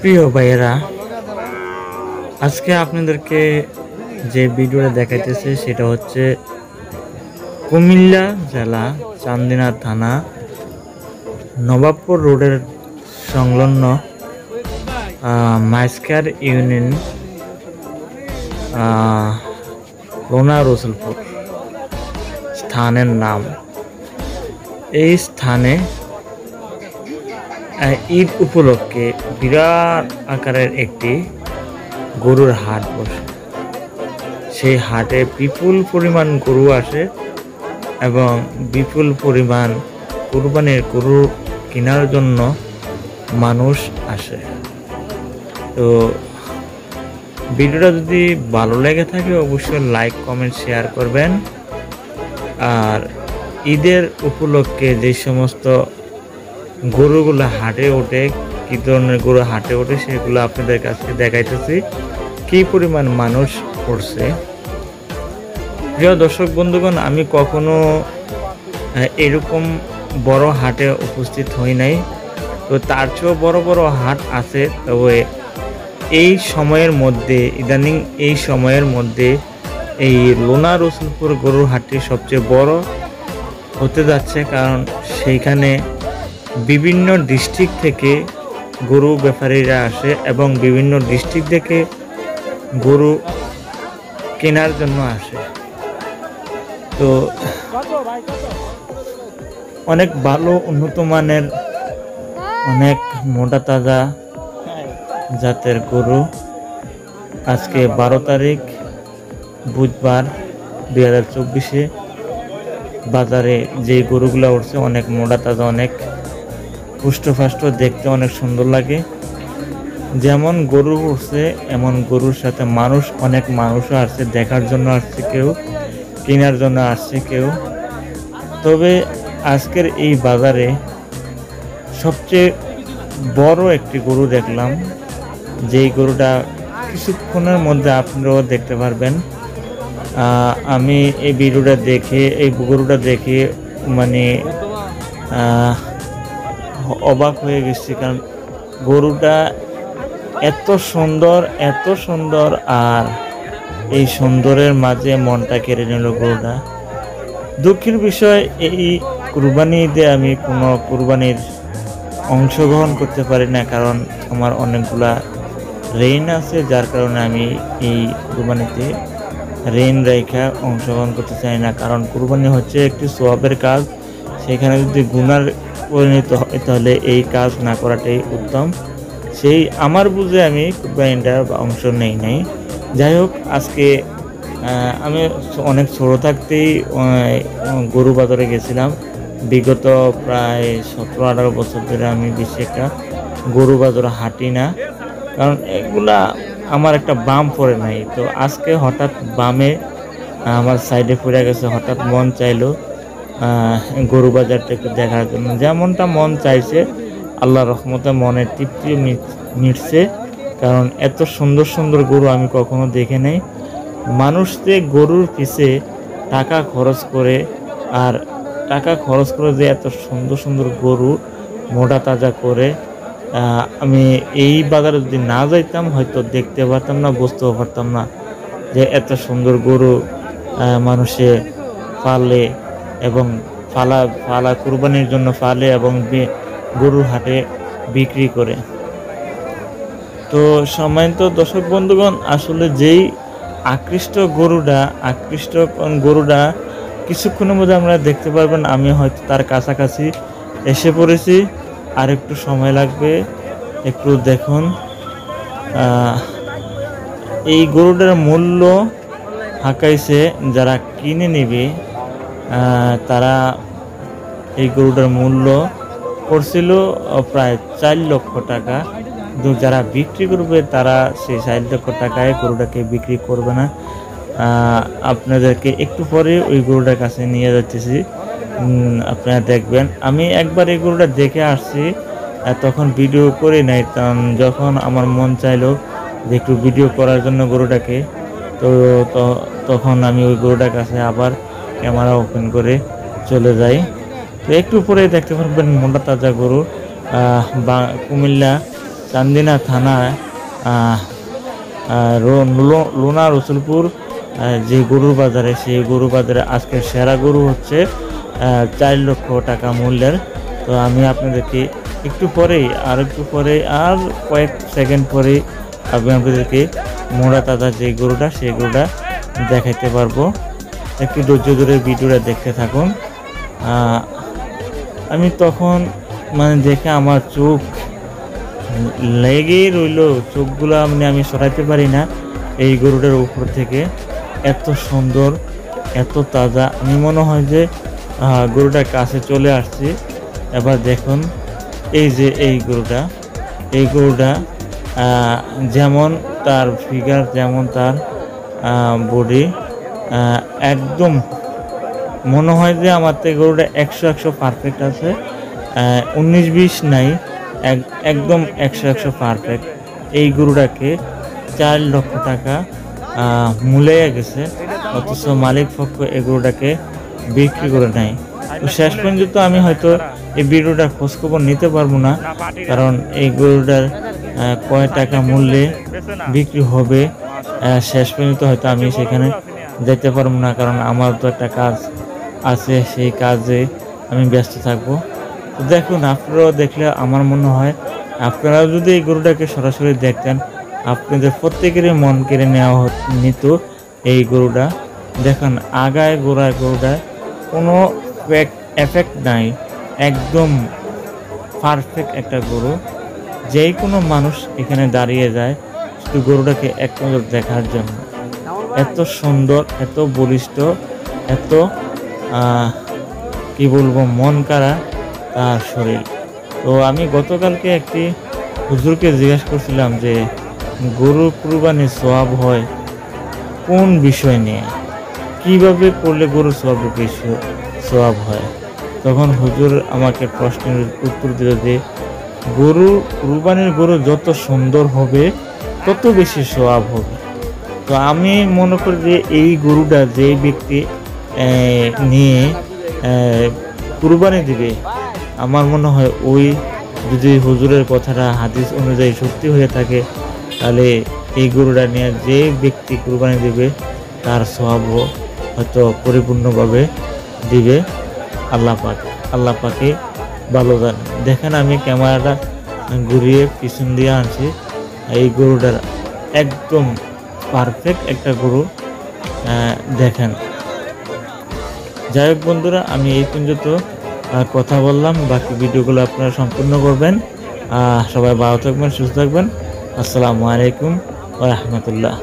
প্রিয় ভাইয়েরা, আজকে আপনাদেরকে যে ভিডিওটা দেখাইতেছে সেটা হচ্ছে কুমিল্লা জেলা চান্দিনা থানা নবাবপুর রোডের সংলগ্ন মাইস্কার ইউনিয়ন লোনা রসুলপুর স্থানের নাম। এই স্থানে ঈদ উপলক্ষে বিরাট আকারের একটি গরুর হাট বসে। সেই হাটে বিপুল পরিমাণ গরু আসে এবং বিপুল পরিমাণ কুরবানির গরু কেনার জন্য মানুষ আসে। তো ভিডিওটা যদি ভালো লেগে থাকে অবশ্যই লাইক কমেন্ট শেয়ার করবেন। আর ঈদের উপলক্ষে যে সমস্ত গরুগুলো হাটে ওঠে, কি ধরনের গরু হাটে ওঠে সেগুলো আপনাদের কাছে দেখাইতেছি কি পরিমাণ মানুষ পড়ছে। প্রিয় দর্শক বন্ধুগণ, আমি কখনো এরকম বড় হাটে উপস্থিত হই নাই। তো তার চেয়েও বড় বড় হাট আছে, তবে এই সময়ের মধ্যে ইদানিং এই সময়ের মধ্যে এই লোনা রসুলপুর গরুর হাটটি সবচেয়ে বড় হতে যাচ্ছে, কারণ সেইখানে বিভিন্ন ডিস্ট্রিক্ট থেকে গরু ব্যাপারীরা আসে এবং বিভিন্ন ডিস্ট্রিক্ট থেকে গরু কেনার জন্য আসে। তো অনেক ভালো উন্নত মানের অনেক মোটা তাজা জাতের গরু আজকে 12 তারিখ বুধবার 2024 বাজারে যে গরুগুলো উঠছে অনেক মোটা তাজা, অনেক পুষ্টফাষ্ট, দেখতে অনেক সুন্দর লাগে। যেমন গরু উঠছে এমন গরুর সাথে অনেক মানুষও আসছে, দেখার জন্য আসছে কেউ, কেনার জন্য আসছে কেউ। তবে আজকের এই বাজারে সবচেয়ে বড় একটি গরু দেখলাম, যেই গরুটা কিছুক্ষণের মধ্যে আপনারাও দেখতে পারবেন। আমি এই ভিডিওটা দেখে এই গরুটা দেখে মানে অবাক হয়ে গেছি, কারণ গরুটা এত সুন্দর আর এই সুন্দরের মাঝে মনটা কেড়ে নিল গরুটা। দুঃখের বিষয়, এই কুরবানিতে আমি কোনো কুরবানির অংশগ্রহণ করতে পারি না, কারণ আমার অনেকগুলা ঋণ আছে, যার কারণে আমি এই কুরবানিতে ঋণ রেখা অংশগ্রহণ করতে চাই না। কারণ কুরবানি হচ্ছে একটি সওয়াবের কাজ, সেখানে যদি গুনার পরিণত হয় তাহলে এই কাজ না করাটাই উত্তম। সেই আমার বুঝে আমি কুরবানিটা অংশ নেই নাই। যাই হোক, আজকে আমি অনেক ছোট থাকতেই গরু বাজারে গেছিলাম। বিগত প্রায় 17-18 বছর ধরে আমি বেশি একটা গরু বাজারে হাঁটি না, কারণ এগুলা আমার একটা বাম পড়ে নাই। তো আজকে হঠাৎ বামে আমার সাইডে পড়ে গেছে, হঠাৎ মন চাইলো গরু বাজারটা একটু দেখার জন্য। যেমনটা মন চাইছে, আল্লাহ রহমতে মনের তৃপ্তি মিটছে, কারণ এত সুন্দর সুন্দর গরু আমি কখনো দেখে নাই। মানুষ যে গরুর পিছে টাকা খরচ করে, আর টাকা খরচ করে যে এত সুন্দর সুন্দর গরু মোটা তাজা করে, আমি এই বাজারে যদি না যাইতাম হয়তো দেখতে পারতাম না, বুঝতেও পারতাম না যে এত সুন্দর গরু মানুষে পালে এবং ফালা কুরবানির জন্য পালে এবং গরুর হাটে বিক্রি করে। তো সম্মানিত দর্শক বন্ধুগণ, আসলে যেই আকৃষ্ট গরুটা কিছুক্ষণের মধ্যে আমরা দেখতে পারবেন। আমি হয়তো তার কাছাকাছি এসে পড়েছি, আর একটু সময় লাগবে, একটু দেখুন। এই গরুটার মূল্য হাঁকাইছে যারা কিনে নেবে, তারা এই গরুটার মূল্য পড়ছিল প্রায় 4 লক্ষ টাকা। কিন্তু যারা বিক্রি করবে তারা সেই 4 লক্ষ টাকায় গরুটাকে বিক্রি করবে না। আপনাদেরকে একটু পরে ওই গরুটার কাছে নিয়ে যাচ্ছি, আপনারা দেখবেন। আমি একবার এই গরুটা দেখে আসছি, তখন ভিডিও করি নাই। যখন আমার মন চাইলো যে একটু ভিডিও করার জন্য গরুটাকে, তো তখন আমি ওই গরুটার কাছে আবার ক্যামেরা ওপেন করে চলে যাই। তো একটু পরে দেখতে পারবেন মোটা তাজা গরু। কুমিল্লা চান্দিনা থানায় লোনা রসুলপুর যে গরুর বাজারে, সেই গরু বাজারে আজকের সেরা গরু হচ্ছে 4 লক্ষ টাকা মূল্যের। তো আমি আপনাদেরকে একটু পরেই আর কয়েক সেকেন্ড পরেই আমি আপনাদেরকে মোড়া তাজা যে গরুটা, সেই গরুটা দেখাইতে পারবো। একটু ধৈর্য ধরে ভিডিওটা দেখতে থাকুন। আমি তখন দেখে আমার চোখ লেগে রইল, চোখগুলো আমি সরাইতে পারি না এই গরুটার উপর থেকে। এত সুন্দর, এত তাজা, আমি মনে হয় যে গরুটার কাছে চলে আসছি। এবার দেখুন এই যে এই গরুটা যেমন তার ফিগার, যেমন তার বডি, একদম মনে হয় যে আমার থেকে গরুটা 100 পারফেক্ট আছে, 19-20 নাই, একদম 100 পারফেক্ট। এই গরুটাকে 4 লক্ষ টাকা মূল্যে গেছে, অথচ মালিক পক্ষ এই গরুটাকে বিক্রি করে নেয়। তো শেষ পর্যন্ত আমি হয়তো এই ভিডিওটার খোঁজখবর নিতে পারবো না, কারণ এই গরুটার কয় টাকা মূল্যে বিক্রি হবে শেষ পর্যন্ত হয়তো আমি সেখানে যেতে পারবো না, কারণ আমার তো একটা কাজ আছে, সেই কাজে আমি ব্যস্ত থাকবো। তো দেখুন, আপনারাও দেখলে আমার মনে হয় আপনারাও যদি এই গরুটাকে সরাসরি দেখতেন, আপনাদের প্রত্যেকেরই মন কেড়ে নেওয়া নিত এই গরুটা। দেখুন আগায় গোড়ায় গরুটায় কোনো এফেক্ট নাই, একদম পারফেক্ট একটা গরু। যেই কোনো মানুষ এখানে দাঁড়িয়ে যায় শুধু গরুটাকে এক নজর দেখার জন্য। এত সুন্দর, এত বলিষ্ঠ, এত কি বলবো, মন কাড়া তার শরীর। তো আমি গতকালকে একটি হুজুরকে জিজ্ঞাসা করছিলাম যে গরু কুরবানির সওয়াব হয় কোন বিষয় নিয়ে, কিভাবে করলে গরু সওয়াব হয়। তখন হুজুর আমাকে প্রশ্নের উত্তর দিল যে কুরবানির গরু যত সুন্দর হবে তত বেশি সওয়াব হবে। তো আমি মনে করি যে এই গরুটা যে ব্যক্তি নিয়ে কুরবানি দিবে, আমার মনে হয় ওই যদি হুজুরের কথাটা হাদিস অনুযায়ী সত্যি হয়ে থাকে, তাহলে এই গরুটা নিয়ে যে ব্যক্তি কুরবানি দিবে তার সওয়াব হয়তো পরিপূর্ণভাবে দিবে আল্লাহ পাকে ভালো জানে। দেখেন আমি ক্যামেরাটা ঘুরিয়ে পিছন দিয়ে আনছি, এই গরুটার একদম পারফেক্ট একটা গরু দেখেন। যাই হোক বন্ধুরা, আমি এই পর্যন্ত কথা বললাম, বাকি ভিডিওগুলো আপনারা সম্পূর্ণ করবেন। সবাই ভালো থাকবেন, সুস্থ থাকবেন। আসসালামু আলাইকুম ওয়া রাহমাতুল্লাহ।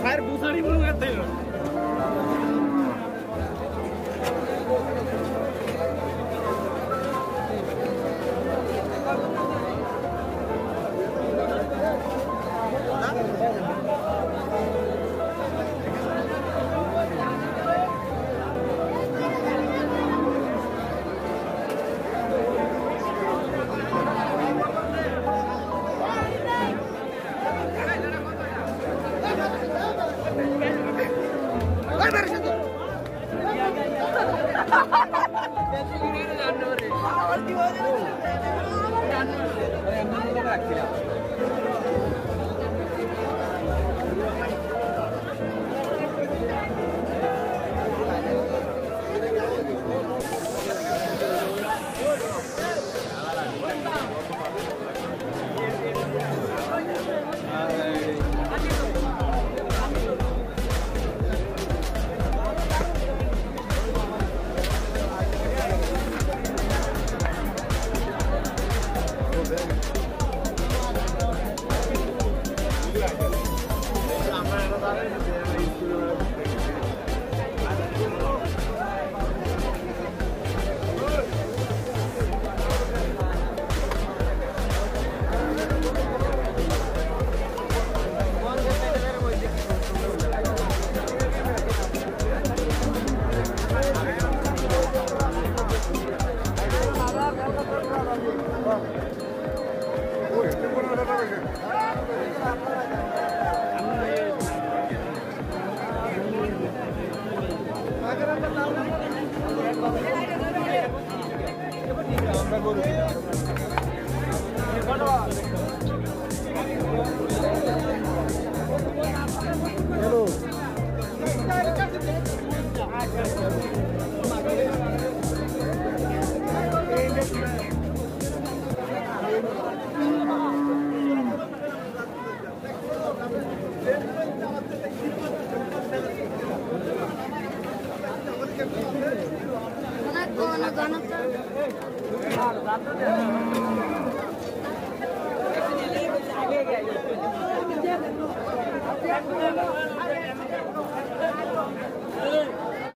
फायर बुसाड़ी बोल करते हैं Gana